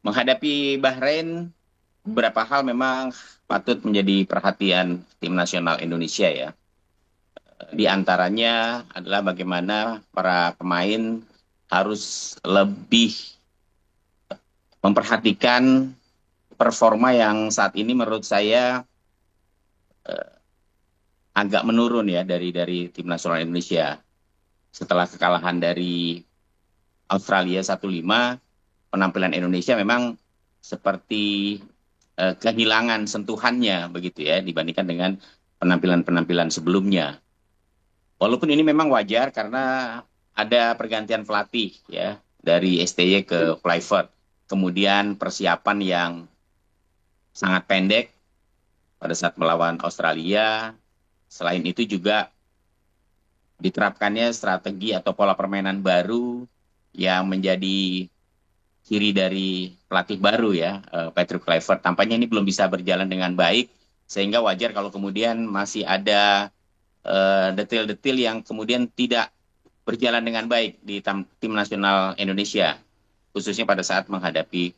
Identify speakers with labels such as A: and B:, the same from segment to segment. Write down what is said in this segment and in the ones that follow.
A: Menghadapi Bahrain, beberapa hal memang patut menjadi perhatian tim nasional Indonesia ya. Di antaranya adalah bagaimana para pemain harus lebih memperhatikan performa yang saat ini menurut saya agak menurun ya dari tim nasional Indonesia. Setelah kekalahan dari Australia 1-5, penampilan Indonesia memang seperti kehilangan sentuhannya begitu ya dibandingkan dengan penampilan-penampilan sebelumnya. Walaupun ini memang wajar karena ada pergantian pelatih ya dari STY ke Kluivert. Kemudian persiapan yang sangat pendek pada saat melawan Australia. Selain itu juga diterapkannya strategi atau pola permainan baru yang menjadi ciri dari pelatih baru ya, Patrick Kluivert. Tampaknya ini belum bisa berjalan dengan baik, sehingga wajar kalau kemudian masih ada detail-detail yang kemudian tidak berjalan dengan baik di tim nasional Indonesia, khususnya pada saat menghadapi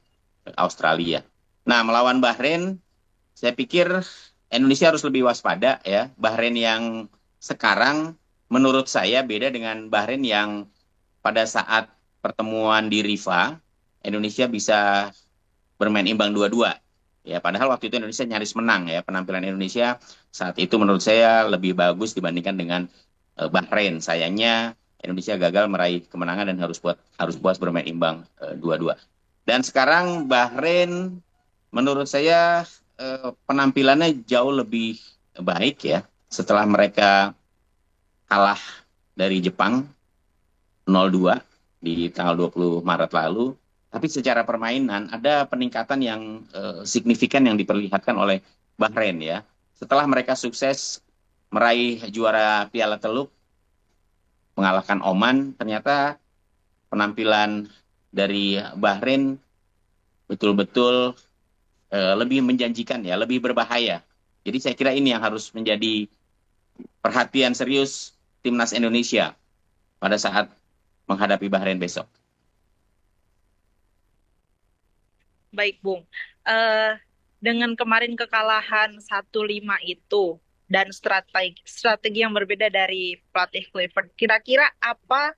A: Australia. Nah, melawan Bahrain, saya pikir Indonesia harus lebih waspada ya. Bahrain yang sekarang menurut saya beda dengan Bahrain yang pada saat pertemuan di Rifa, Indonesia bisa bermain imbang 2-2. Ya, padahal waktu itu Indonesia nyaris menang ya. Penampilan Indonesia saat itu menurut saya lebih bagus dibandingkan dengan Bahrain. Sayangnya Indonesia gagal meraih kemenangan dan harus puas bermain imbang 2-2. Dan sekarang Bahrain menurut saya penampilannya jauh lebih baik ya setelah mereka kalah dari Jepang 0-2 di tanggal 20 Maret lalu. Tapi secara permainan ada peningkatan yang signifikan yang diperlihatkan oleh Bahrain ya. Setelah mereka sukses meraih juara Piala Teluk, mengalahkan Oman, ternyata penampilan dari Bahrain betul-betul lebih menjanjikan ya, lebih berbahaya. Jadi saya kira ini yang harus menjadi perhatian serius timnas Indonesia pada saat menghadapi Bahrain besok.
B: Baik, Bung. Eh, dengan kemarin kekalahan 1-5 itu dan strategi yang berbeda dari pelatih Clifford, kira-kira apa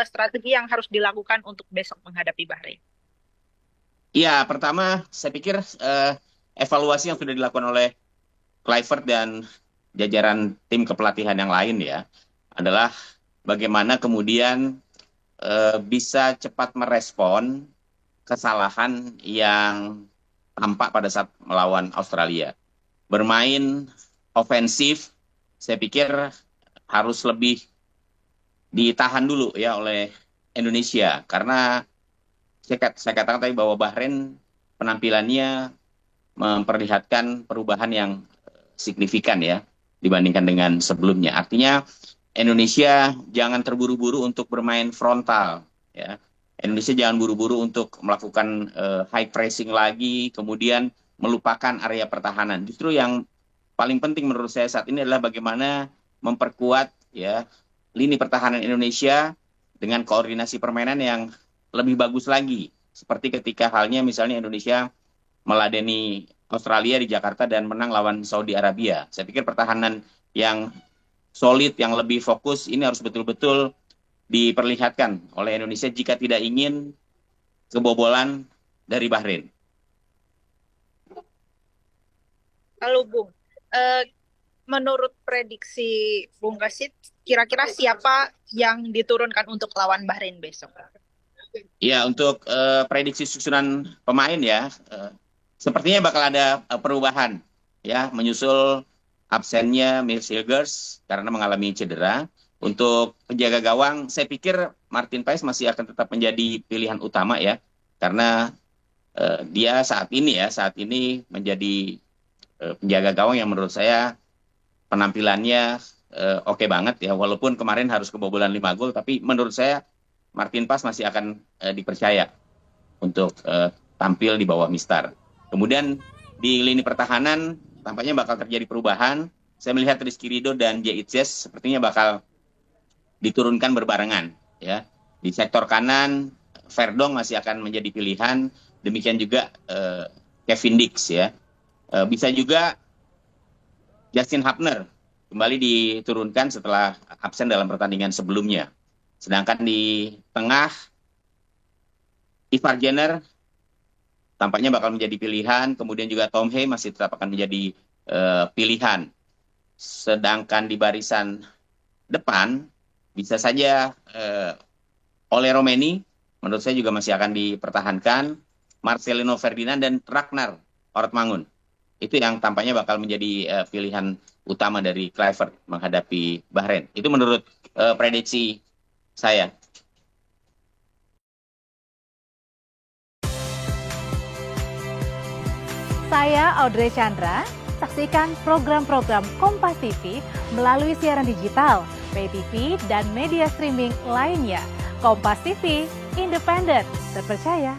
B: strategi yang harus dilakukan untuk besok menghadapi Bahrain?
A: Iya, pertama saya pikir evaluasi yang sudah dilakukan oleh Kluivert dan jajaran tim kepelatihan yang lain ya adalah bagaimana kemudian bisa cepat merespon kesalahan yang tampak pada saat melawan Australia. Bermain ofensif, saya pikir harus lebih ditahan dulu ya oleh Indonesia karena saya katakan tadi bahwa Bahrain penampilannya memperlihatkan perubahan yang signifikan ya dibandingkan dengan sebelumnya. Artinya Indonesia jangan terburu-buru untuk bermain frontal ya. Indonesia jangan buru-buru untuk melakukan high pressing lagi kemudian melupakan area pertahanan. Justru yang paling penting menurut saya saat ini adalah bagaimana memperkuat ya lini pertahanan Indonesia dengan koordinasi permainan yang lebih bagus lagi. Seperti ketika halnya misalnya Indonesia meladeni Australia di Jakarta dan menang lawan Saudi Arabia. Saya pikir pertahanan yang solid, yang lebih fokus ini harus betul-betul diperlihatkan oleh Indonesia jika tidak ingin kebobolan dari Bahrain.
B: Lalu, Bung, eh, menurut prediksi Bung Kasit, kira-kira siapa yang diturunkan untuk lawan Bahrain besok?
A: Ya, untuk prediksi susunan pemain ya, sepertinya bakal ada perubahan ya, menyusul absennya Miles Hilgers karena mengalami cedera. Untuk penjaga gawang, saya pikir Martin Paes masih akan tetap menjadi pilihan utama ya, karena dia saat ini menjadi penjaga gawang yang menurut saya penampilannya oke banget ya, walaupun kemarin harus kebobolan 5 gol, tapi menurut saya Martin Paes masih akan dipercaya untuk tampil di bawah Mistar. Kemudian di lini pertahanan tampaknya bakal terjadi perubahan. Saya melihat Rizky Ridho dan Jay Itzes sepertinya bakal diturunkan berbarengan ya. Di sektor kanan Verdong masih akan menjadi pilihan demikian juga Kevin Dix ya. Bisa juga Justin Hubner kembali diturunkan setelah absen dalam pertandingan sebelumnya. Sedangkan di tengah, Ivar Jenner tampaknya bakal menjadi pilihan, kemudian juga Tom Hay masih tetap akan menjadi pilihan. Sedangkan di barisan depan, bisa saja Ole Romeni, menurut saya juga masih akan dipertahankan, Marcelino Ferdinand dan Ragnar Ortmangun. Itu yang tampaknya bakal menjadi pilihan utama dari Kluivert menghadapi Bahrain. Itu menurut prediksi saya.
C: Saya Audrey Chandra, saksikan program-program Kompas TV melalui siaran digital, pay TV, dan media streaming lainnya. Kompas TV, independen, terpercaya,